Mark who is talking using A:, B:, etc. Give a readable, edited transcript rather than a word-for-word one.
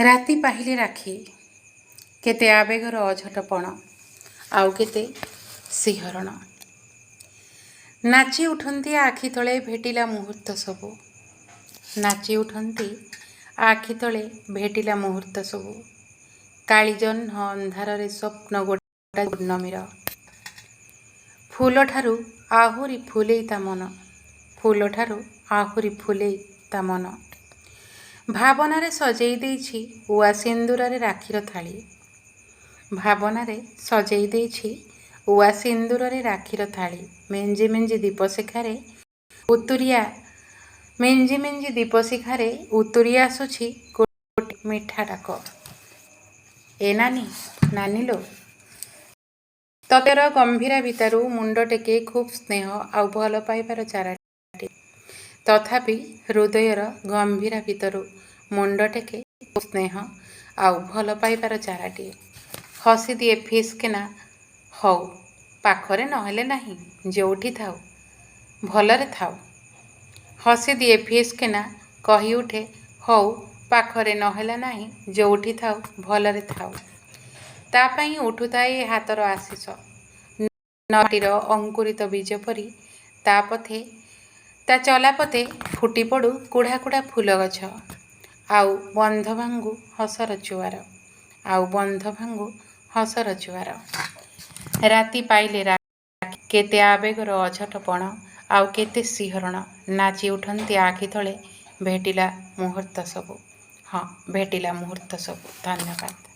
A: राति पाहिले राखी केते आवेगर अझटपण आउ केते सिहरण नाची उठंती आखि तले भेटिला मुहूर्त सबु नाची उठंती आखि तले भेटिला मुहूर्त सबु काली जह्न अंधारे स्वप्न गोटा पूर्णमीर फूल ठारू आहुरी फुलेई ता मन फूल ठारू आहुरी फुलेई ता मन भावनारे सजेई देइछि उआ सिंदूररे राखीर थाली भावनारे सजेई देइछि उआ सिंदूररे राखीर थाली मेंजी मेंजी दीप शिखारे उतुरिया मेंजी मेंजी दीप शिखारे उतुरिया आसुछि गोटे मिठा डाक ए नानी नानी लो ततेर गंभीरा भितरु मुंड टेके खूब स्नेह आउ भल पाइबार चाराटी तथापि हृदयर गंभीरा भितरु मुंड टेके स्नेह आउ भल पाइबार चाराटी हसी दिए फिसकेना हौ पाखरे नहेले नाही जोठी थाउ भलरे थाउ हसी दिए फिसकेना कही उठे हौ पाखरे नहेला नाही जोठी थाउ भलरे थाउ ता पई उठुताए हातर आशीष नटीर अंकुरित बीज परी ता पथे ता चला पथे फुटी पड़ू कुढ़ा कुढ़ा फूल गछ आउ बंध भांगू हसर जुआर आउ बंध भांगू हसर जुआर राति पाइले राखी केते आवेगर अझटपण आउ केते सिहरण नाची उठंती आखि तले भेटिला मुहूर्त सबु हाँ भेटिला मुहूर्त सबु। धन्यवाद।